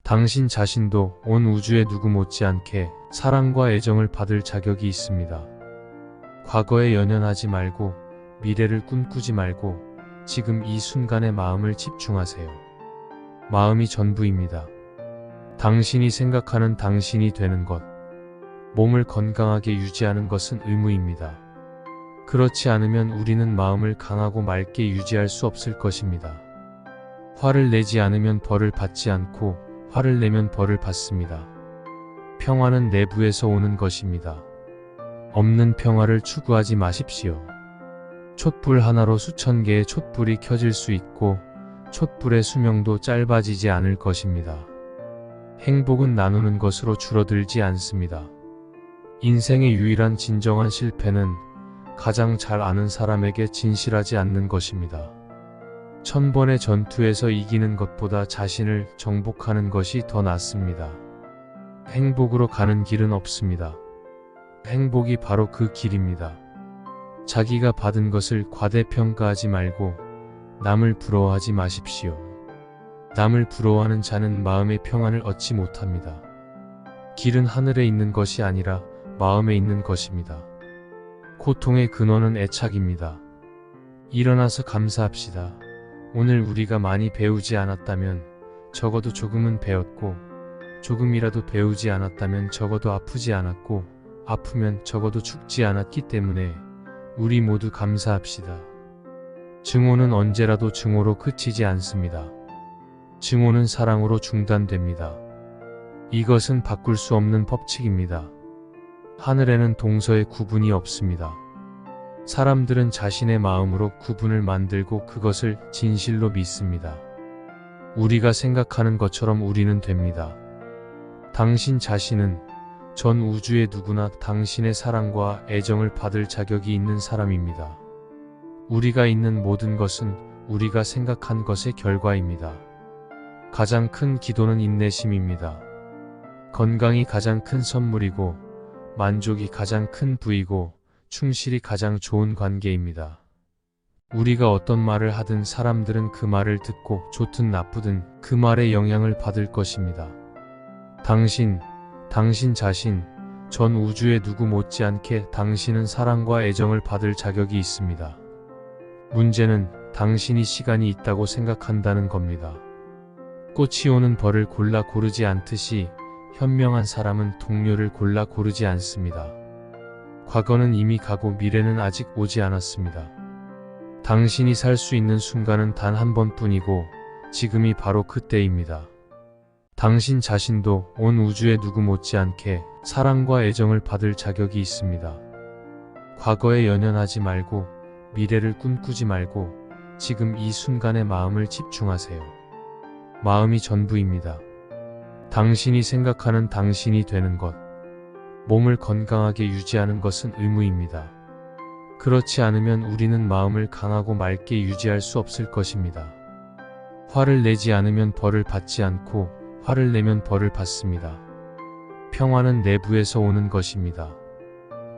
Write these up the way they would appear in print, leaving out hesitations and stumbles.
당신 자신도 온 우주의 누구 못지않게 사랑과 애정을 받을 자격이 있습니다. 과거에 연연하지 말고 미래를 꿈꾸지 말고 지금 이 순간에 마음을 집중하세요. 마음이 전부입니다. 당신이 생각하는 당신이 되는 것, 몸을 건강하게 유지하는 것은 의무입니다. 그렇지 않으면 우리는 마음을 강하고 맑게 유지할 수 없을 것입니다. 화를 내지 않으면 벌을 받지 않고 화를 내면 벌을 받습니다. 평화는 내부에서 오는 것입니다. 없는 평화를 추구하지 마십시오. 촛불 하나로 수천 개의 촛불이 켜질 수 있고 촛불의 수명도 짧아지지 않을 것입니다. 행복은 나누는 것으로 줄어들지 않습니다. 인생의 유일한 진정한 실패는 가장 잘 아는 사람에게 진실하지 않는 것입니다. 1000번의 전투에서 이기는 것보다 자신을 정복하는 것이 더 낫습니다. 행복으로 가는 길은 없습니다. 행복이 바로 그 길입니다. 자기가 받은 것을 과대평가하지 말고 남을 부러워하지 마십시오. 남을 부러워하는 자는 마음의 평안을 얻지 못합니다. 길은 하늘에 있는 것이 아니라 마음에 있는 것입니다. 고통의 근원은 애착입니다. 일어나서 감사합시다. 오늘 우리가 많이 배우지 않았다면 적어도 조금은 배웠고, 조금이라도 배우지 않았다면 적어도 아프지 않았고, 아프면 적어도 죽지 않았기 때문에 우리 모두 감사합시다. 증오는 언제라도 증오로 그치지 않습니다. 증오는 사랑으로 중단됩니다. 이것은 바꿀 수 없는 법칙입니다. 하늘에는 동서의 구분이 없습니다. 사람들은 자신의 마음으로 구분을 만들고 그것을 진실로 믿습니다. 우리가 생각하는 것처럼 우리는 됩니다. 당신 자신은 전 우주의 누구나 당신의 사랑과 애정을 받을 자격이 있는 사람입니다. 우리가 있는 모든 것은 우리가 생각한 것의 결과입니다. 가장 큰 기도는 인내심입니다. 건강이 가장 큰 선물이고 만족이 가장 큰 부이고 충실이 가장 좋은 관계입니다. 우리가 어떤 말을 하든 사람들은 그 말을 듣고 좋든 나쁘든 그 말의 영향을 받을 것입니다. 당신 자신, 전 우주의 누구 못지않게 당신은 사랑과 애정을 받을 자격이 있습니다. 문제는 당신이 시간이 있다고 생각한다는 겁니다. 꽃이 오는 벌을 골라 고르지 않듯이 현명한 사람은 동료를 골라 고르지 않습니다. 과거는 이미 가고 미래는 아직 오지 않았습니다. 당신이 살 수 있는 순간은 단 한 번뿐이고 지금이 바로 그때입니다. 당신 자신도 온 우주의 누구 못지않게 사랑과 애정을 받을 자격이 있습니다. 과거에 연연하지 말고 미래를 꿈꾸지 말고 지금 이 순간에 마음을 집중하세요. 마음이 전부입니다. 당신이 생각하는 당신이 되는 것, 몸을 건강하게 유지하는 것은 의무입니다. 그렇지 않으면 우리는 마음을 강하고 맑게 유지할 수 없을 것입니다. 화를 내지 않으면 벌을 받지 않고 화를 내면 벌을 받습니다. 평화는 내부에서 오는 것입니다.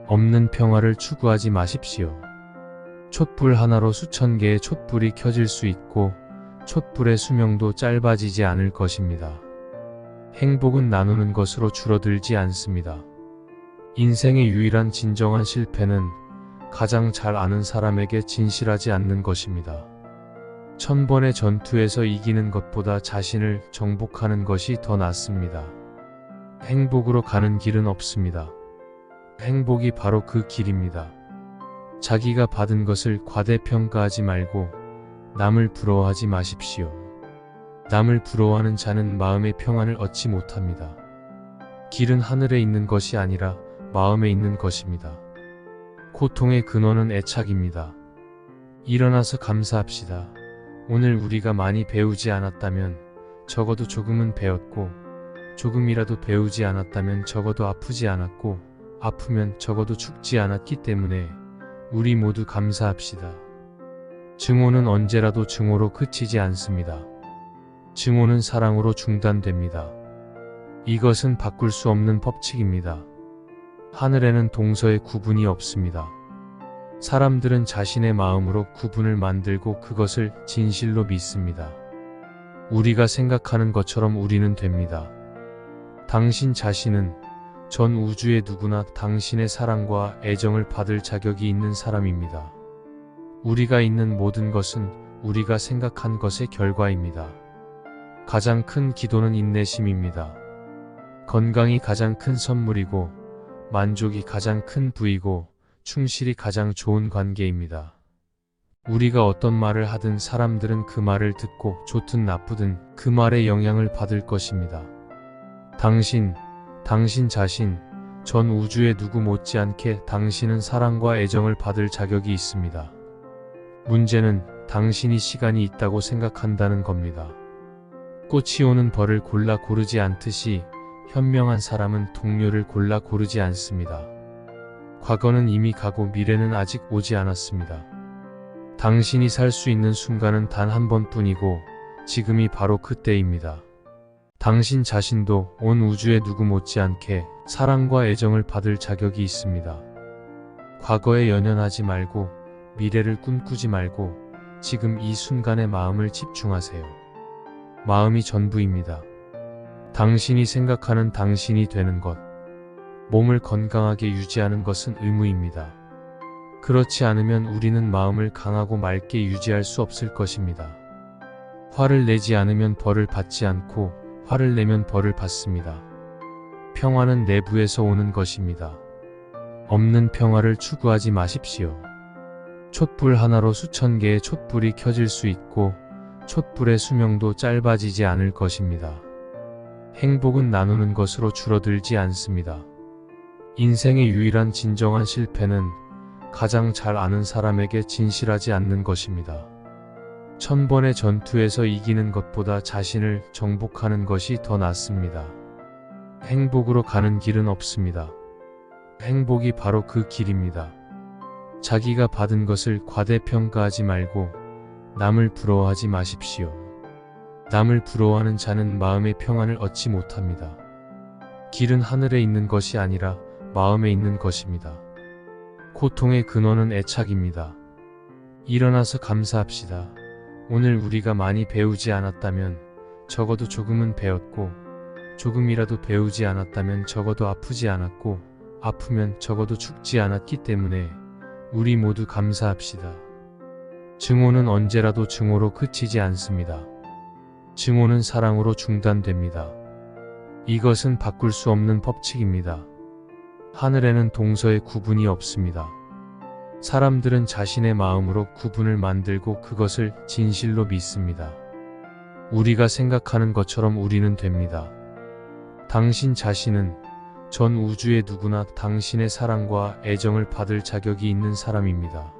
없는 평화를 추구하지 마십시오. 촛불 하나로 수천 개의 촛불이 켜질 수 있고 촛불의 수명도 짧아지지 않을 것입니다. 행복은 나누는 것으로 줄어들지 않습니다. 인생의 유일한 진정한 실패는 가장 잘 아는 사람에게 진실하지 않는 것입니다. 1000번의 전투에서 이기는 것보다 자신을 정복하는 것이 더 낫습니다. 행복으로 가는 길은 없습니다. 행복이 바로 그 길입니다. 자기가 받은 것을 과대평가하지 말고 남을 부러워하지 마십시오. 남을 부러워하는 자는 마음의 평안을 얻지 못합니다. 길은 하늘에 있는 것이 아니라 마음에 있는 것입니다. 고통의 근원은 애착입니다. 일어나서 감사합시다. 오늘 우리가 많이 배우지 않았다면 적어도 조금은 배웠고, 조금이라도 배우지 않았다면 적어도 아프지 않았고, 아프면 적어도 죽지 않았기 때문에 우리 모두 감사합시다. 증오는 언제라도 증오로 그치지 않습니다. 증오는 사랑으로 중단됩니다. 이것은 바꿀 수 없는 법칙입니다. 하늘에는 동서의 구분이 없습니다. 사람들은 자신의 마음으로 구분을 만들고 그것을 진실로 믿습니다. 우리가 생각하는 것처럼 우리는 됩니다. 당신 자신은 전 우주의 누구나 당신의 사랑과 애정을 받을 자격이 있는 사람입니다. 우리가 있는 모든 것은 우리가 생각한 것의 결과입니다. 가장 큰 기도는 인내심입니다. 건강이 가장 큰 선물이고 만족이 가장 큰 부이고 충실이 가장 좋은 관계입니다. 우리가 어떤 말을 하든 사람들은 그 말을 듣고 좋든 나쁘든 그 말의 영향을 받을 것입니다. 당신 자신, 전 우주의 누구 못지않게 당신은 사랑과 애정을 받을 자격이 있습니다. 문제는 당신이 시간이 있다고 생각한다는 겁니다. 꽃이 오는 벌을 골라 고르지 않듯이 현명한 사람은 동료를 골라 고르지 않습니다. 과거는 이미 가고 미래는 아직 오지 않았습니다. 당신이 살 수 있는 순간은 단 한 번뿐이고 지금이 바로 그때입니다. 당신 자신도 온 우주의 누구 못지않게 사랑과 애정을 받을 자격이 있습니다. 과거에 연연하지 말고 미래를 꿈꾸지 말고 지금 이 순간에 마음을 집중하세요. 마음이 전부입니다. 당신이 생각하는 당신이 되는 것, 몸을 건강하게 유지하는 것은 의무입니다. 그렇지 않으면 우리는 마음을 강하고 맑게 유지할 수 없을 것입니다. 화를 내지 않으면 벌을 받지 않고 화를 내면 벌을 받습니다. 평화는 내부에서 오는 것입니다. 없는 평화를 추구하지 마십시오. 촛불 하나로 수천 개의 촛불이 켜질 수 있고 촛불의 수명도 짧아지지 않을 것입니다. 행복은 나누는 것으로 줄어들지 않습니다. 인생의 유일한 진정한 실패는 가장 잘 아는 사람에게 진실하지 않는 것입니다. 1000번의 전투에서 이기는 것보다 자신을 정복하는 것이 더 낫습니다. 행복으로 가는 길은 없습니다. 행복이 바로 그 길입니다. 자기가 받은 것을 과대평가하지 말고 남을 부러워하지 마십시오. 남을 부러워하는 자는 마음의 평안을 얻지 못합니다. 길은 하늘에 있는 것이 아니라 마음에 있는 것입니다. 고통의 근원은 애착입니다. 일어나서 감사합시다. 오늘 우리가 많이 배우지 않았다면 적어도 조금은 배웠고, 조금이라도 배우지 않았다면 적어도 아프지 않았고, 아프면 적어도 죽지 않았기 때문에 우리 모두 감사합시다. 증오는 언제라도 증오로 그치지 않습니다. 증오는 사랑으로 중단됩니다. 이것은 바꿀 수 없는 법칙입니다. 하늘에는 동서의 구분이 없습니다. 사람들은 자신의 마음으로 구분을 만들고 그것을 진실로 믿습니다. 우리가 생각하는 것처럼 우리는 됩니다. 당신 자신은 전 우주의 누구나 당신의 사랑과 애정을 받을 자격이 있는 사람입니다.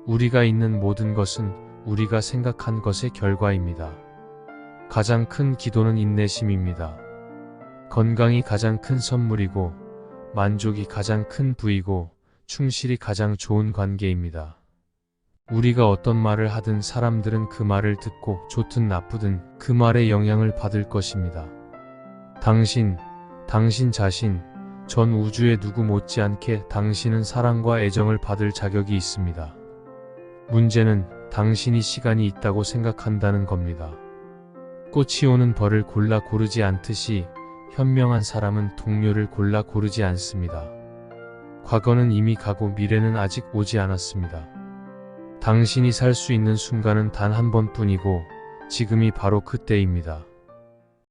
우리가 있는 모든 것은 우리가 생각한 것의 결과입니다. 가장 큰 기도는 인내심입니다. 건강이 가장 큰 선물이고 만족이 가장 큰 부이고 충실이 가장 좋은 관계입니다. 우리가 어떤 말을 하든 사람들은 그 말을 듣고 좋든 나쁘든 그 말의 영향을 받을 것입니다. 당신 자신, 전 우주의 누구 못지않게 당신은 사랑과 애정을 받을 자격이 있습니다. 문제는 당신이 시간이 있다고 생각한다는 겁니다. 꽃이 오는 벌을 골라 고르지 않듯이 현명한 사람은 동료를 골라 고르지 않습니다. 과거는 이미 가고 미래는 아직 오지 않았습니다. 당신이 살 수 있는 순간은 단 한 번뿐이고 지금이 바로 그때입니다.